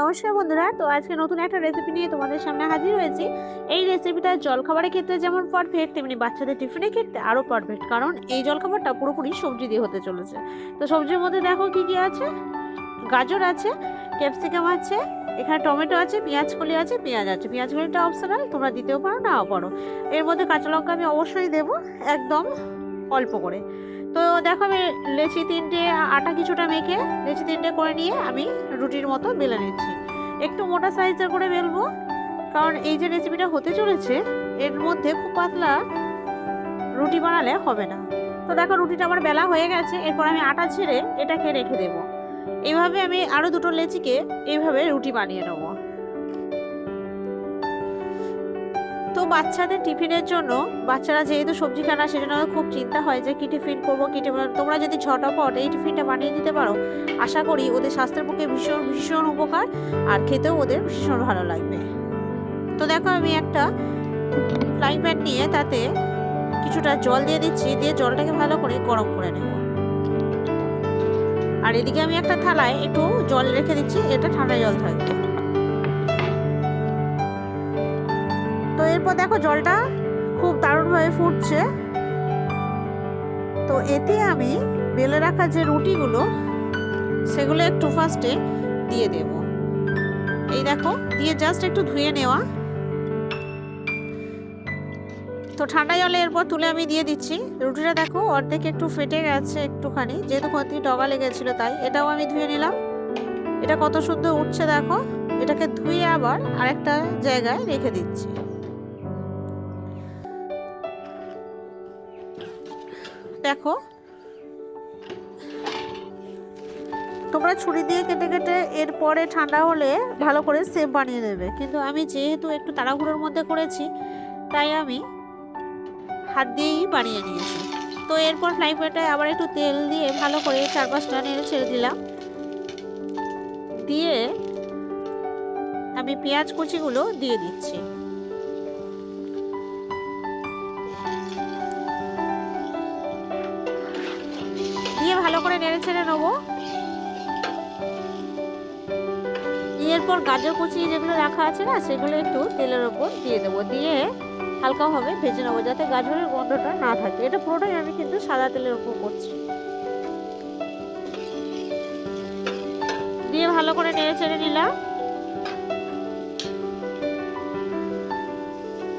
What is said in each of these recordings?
নমস্কার বন্ধুরা, তো আজকে নতুন একটা রেসিপি নিয়ে তোমাদের সামনে হাজির হয়েছি। এই রেসিপিটা জলখাবারের ক্ষেত্রে যেমন পারফেক্ট, তেমনি বাচ্চাদের টিফিনের ক্ষেত্রে আরও পারফেক্ট, কারণ এই জলখাবারটা পুরোপুরি সবজি দিয়ে হতে চলেছে। তো সবজির মধ্যে দেখো কি কি আছে। গাজর আছে, ক্যাপসিকাম আছে, এখানে টমেটো আছে, পেঁয়াজ কলি আছে, পেঁয়াজ আছে। পেঁয়াজ কলিটা অপশনাল, তোমরা দিতেও পারো নাও পারো। এর মধ্যে কাঁচা লঙ্কা আমি অবশ্যই দেবো, একদম অল্প করে। তো দেখো আমি লেচি তিনটে আটা কিছুটা মেখে লেচি তিনটে করে নিয়ে আমি রুটির মতো বেলে নিচ্ছি। একটু মোটা সাইজের করে বেলবো, কারণ এই যে রেসিপিটা হতে চলেছে এর মধ্যে খুব পাতলা রুটি বানালে হবে না। তো দেখো রুটিটা আমার বেলা হয়ে গেছে, এরপর আমি আটা ছেড়ে এটাকে রেখে দেবো। এইভাবে আমি আরও দুটো লেচিকে এইভাবে রুটি বানিয়ে নেবো। তো বাচ্চাদের টিফিনের জন্য, বাচ্চারা যেহেতু সবজি খায় না, সেজন্য খুব চিন্তা হয় যে কী টিফিন করবো, কী টিফিন। তোমরা যদি ঝটাপট এই টিফিনটা বানিয়ে দিতে পারো, আশা করি ওদের স্বাস্থ্যের পক্ষে ভীষণ ভীষণ উপকার, আর খেতেও ওদের ভীষণ ভালো লাগবে। তো দেখো আমি একটা ফ্রাইং প্যান নিয়ে তাতে কিছুটা জল দিয়ে দিচ্ছি, দিয়ে জলটাকে ভালো করে গরম করে নেব। আর এদিকে আমি একটা থালায় একটু জল রেখে দিচ্ছি, এটা ঠান্ডা জল থাকবে। তো এরপর দেখো জলটা খুব দারুণভাবে ফুটছে। তো এতে আমি বেলে রাখা যে রুটিগুলো, সেগুলো একটু ফার্স্টে দিয়ে দেব। এই দেখো, দিয়ে জাস্ট একটু ধুয়ে নেওয়া। তো ঠান্ডা জলে এরপর তুলে আমি দিয়ে দিচ্ছি। রুটিটা দেখো অর্ধেক একটু ফেটে গেছে একটুখানি, যেহেতু কোথাও ডগা লেগেছিল, তাই এটাও আমি ধুয়ে নিলাম। এটা কত সুন্দর উঠছে দেখো। এটাকে ধুয়ে আবার আরেকটা জায়গায় রেখে দিচ্ছি। দেখো তোমরা ছুরি দিয়ে কেটে কেটে এরপরে ঠান্ডা হলে ভালো করে শেপ বানিয়ে নেবে, কিন্তু আমি যেহেতু একটু তাড়াহুড়োর মধ্যে করেছি, তাই আমি হাত দিয়েই বানিয়ে নিয়েছি। তো এরপর ফ্রাই প্যানে আবার একটু তেল দিয়ে ভালো করে 4-5টা নেড়ে ছেড়ে দিলাম। দিয়ে আমি পেঁয়াজ কুচিগুলো দিয়ে দিচ্ছি। দিয়ে ভালো করে নেড়ে ছেড়ে নেবো। এরপর গাজর কুচি যেগুলো রাখা আছে না, সেগুলো একটু তেলের ওপর দিয়ে দেবো, দিয়ে হালকাভাবে ভেজে নেবো, যাতে গাজরের গন্ধটা না থাকে। এটা পুরোটাই আমি কিন্তু সাদা তেলের ওপর করছি। দিয়ে ভালো করে নেড়ে ছেড়ে নিলাম।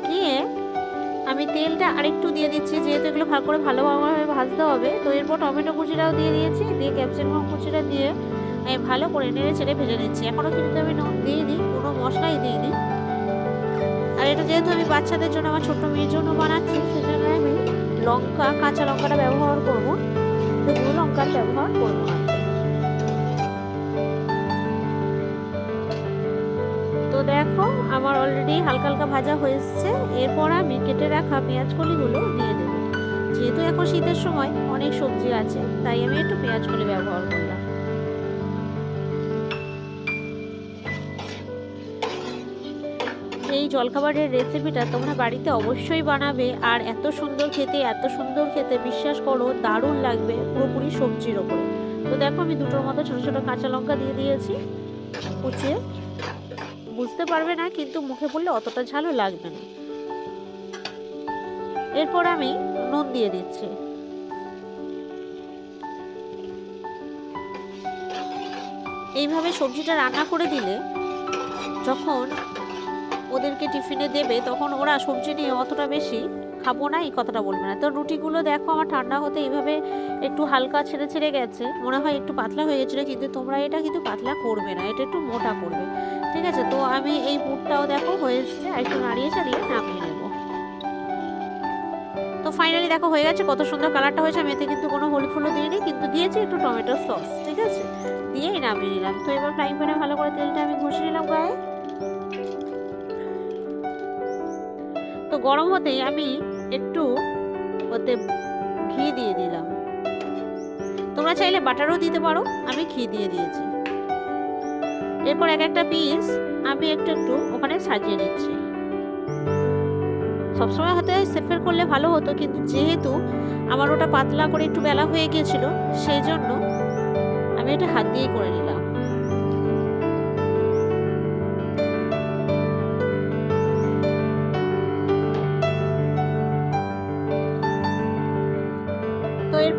দিয়ে আমি তেলটা আরেকটু দিয়ে দিচ্ছি, যেহেতু এগুলো ভালো করে ভালোভাবে ভাজতে হবে। তো এরপর টমেটো কুচিটাও দিয়ে দিয়েছি, দিয়ে ক্যাপসিকাম কুচিটা দিয়ে আমি ভালো করে নেড়ে ছেড়ে ভেজে নিচ্ছি। এখনও কিন্তু আমি নুন দিইনি, কোনো মশলাই দিইনি। আর এটা যেহেতু আমি বাচ্চাদের জন্য, আমার ছোট্ট মেয়ের জন্য বানাচ্ছি, সেজন্য আমি লঙ্কা, কাঁচা লঙ্কাটা ব্যবহার করব, শুকনো লঙ্কার ব্যবহার করব না। তো দেখো আমার অলরেডি হালকা হালকা ভাজা হয়ে এসছে। এরপর আমি কেটে রাখা পেঁয়াজ কলিগুলো দিয়ে দেবো। যেহেতু এখন শীতের সময় অনেক সবজি আছে, তাই আমি একটু পেঁয়াজ কলি ব্যবহার করলাম। এই জলখাবারের রেসিপিটা তোমরা বাড়িতে অবশ্যই বানাবে, আর এত সুন্দর খেতে বিশ্বাস করো দারুণ লাগবে, পুরোপুরি সবজির ওপরে। তো দেখো আমি দুটোর মতো ছোটো ছোটো কাঁচা লঙ্কা দিয়ে দিয়েছি কুচিয়ে। বুঝতে পারবে না, কিন্তু মুখে পড়লে অতটা ঝালও লাগবে না। এরপর আমি নুন দিয়ে দিচ্ছি। এইভাবে সবজিটা রান্না করে দিলে যখন ওদেরকে টিফিনে দেবে, তখন ওরা সবজি নিয়ে অতটা বেশি খাবো না এই কথাটা বলবে না। তো রুটিগুলো দেখো আমার ঠান্ডা হতে এইভাবে একটু হালকা ছেড়ে ছেড়ে গেছে, মনে হয় একটু পাতলা হয়ে গেছিলো, কিন্তু তোমরা এটা কিন্তু পাতলা করবে না, এটা একটু মোটা করবে, ঠিক আছে? তো আমি এই পুরটাও দেখো হয়ে এসছে, আর একটু নাড়িয়ে চাড়িয়ে নামিয়ে নেব। তো ফাইনালি দেখো হয়ে গেছে, কত সুন্দর কালারটা হয়েছে। আমি এতে কিন্তু কোনো হলুদ ফুলও দিইনি, কিন্তু দিয়েছি একটু টমেটো সস, ঠিক আছে? দিয়েই নামিয়ে নিলাম। তো এবার ফ্রাইং প্যানে ভালো করে তেলটা আমি ঘষে নিলাম গায়ে। তো গরম হতেই আমি একটু ওতে ঘি দিয়ে দিলাম। তোমরা চাইলে বাটারও দিতে পারো, আমি ঘি দিয়ে দিয়েছি। এরপর এক একটা পিস আমি একটু একটু ওখানে সাজিয়ে নিচ্ছি। সবসময় হাতে সেফের করলে ভালো হতো, কিন্তু যেহেতু আমার ওটা পাতলা করে একটু বেলা হয়ে গিয়েছিল, সেই জন্য আমি এটা হাত দিয়েই করে নিলাম।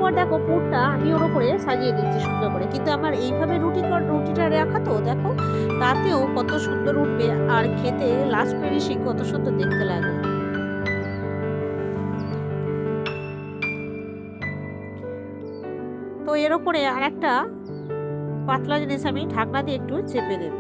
তারপর দেখো পুরটা আমি ওর উপরে সাজিয়ে দিচ্ছি সুন্দর করে, কিন্তু আমার এইভাবে রুটিটা রাখা তো দেখো তাতেও কত সুন্দর উঠবে আর খেতে লাস্ট ফিনিশিং কত সুন্দর দেখতে লাগে। তো এর উপরে আর একটা পাতলা জিনিস আমি ঢাকনা দিয়ে একটু চেপে দেব।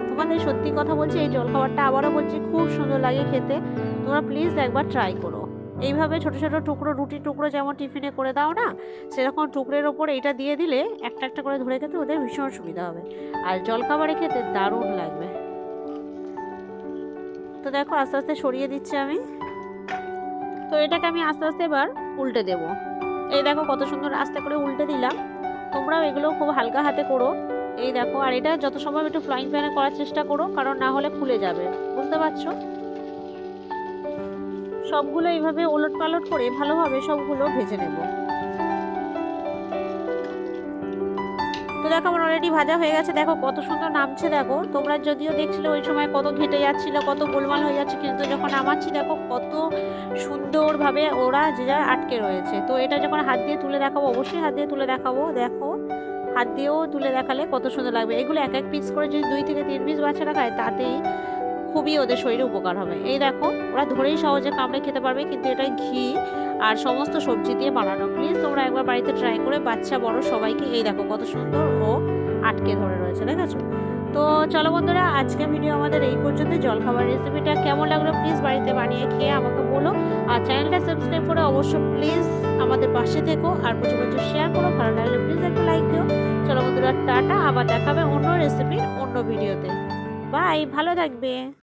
তোমাদের সত্যি কথা বলছি, এই জলখাবারটা আবারও বলছি খুব সুন্দর লাগে খেতে, তোমরা প্লিজ একবার ট্রাই করো। এইভাবে ছোট ছোট টুকরো রুটির টুকরো যেমন টিফিনে করে দাও না, সেরকম টুকরের ওপর এটা দিয়ে দিলে একটা একটা করে ধরে খেতে ওদের ভীষণ সুবিধা হবে আর জলখাবারে খেতে দারুণ লাগবে। তো দেখো আস্তে আস্তে সরিয়ে দিচ্ছি আমি। তো এটাকে আমি আস্তে আস্তে এবার উল্টে দেব। এই দেখো কত সুন্দর আস্তে করে উল্টে দিলাম। তোমরাও এগুলো খুব হালকা হাতে করো। এই দেখো, আর এটা যত সম্ভব একটু ফ্রাইং প্যানে করার চেষ্টা করো, কারণ না হলে খুলে যাবে, বুঝতে পারছো। সবগুলো এইভাবে ওলট পালট করে ভালোভাবে সবগুলো ভেজে নেব। তো দেখো আমার অলরেডি ভাজা হয়ে গেছে, দেখো কত সুন্দর নামছে। দেখো তোমরা যদিও দেখছিলে ওই সময় কত ঘেটে যাচ্ছিল, কত গোলমাল হয়ে যাচ্ছে, কিন্তু যখন নামাচ্ছি দেখো কত সুন্দরভাবে ওরা যে যা আটকে রয়েছে। তো এটা যখন হাত দিয়ে তুলে দেখাবো, অবশ্যই হাত দিয়ে তুলে দেখাবো, দেখো হাত দিয়েও তুলে দেখালে কত সুন্দর লাগবে। এগুলো এক এক পিস করে যদি 2 থেকে 3 পিস বাচ্চারা খায় তাতেই খুবই ওদের শরীরে উপকার হবে। এই দেখো ওরা ধরেই সহজে কামড়ে খেতে পারবে, কিন্তু এটা ঘি আর সমস্ত সবজি দিয়ে বানানো। প্লিজ তোমরা একবার বাড়িতে ট্রাই করে বাচ্চা বড় সবাইকে, এই দেখো কত সুন্দর ও আটকে ধরে রয়েছে, দেখেছো। তো চলো বন্ধুরা, আজকে ভিডিও আমাদের এই পর্যন্ত। জলখাবার রেসিপিটা কেমন লাগলো প্লিজ বাড়িতে বানিয়ে খেয়ে আমাকে বলো, আর চ্যানেলটা সাবস্ক্রাইব করে অবশ্য প্লিজ আমাদের পাশে থেকো, আর প্রচুর শেয়ার করো, ভালো লাগলে প্লিজ একটা লাইক দিও। চলো বন্ধুরা, টাটা, আবার দেখাবে অন্য রেসিপির অন্য ভিডিওতে। বাই, ভালো থাকবে।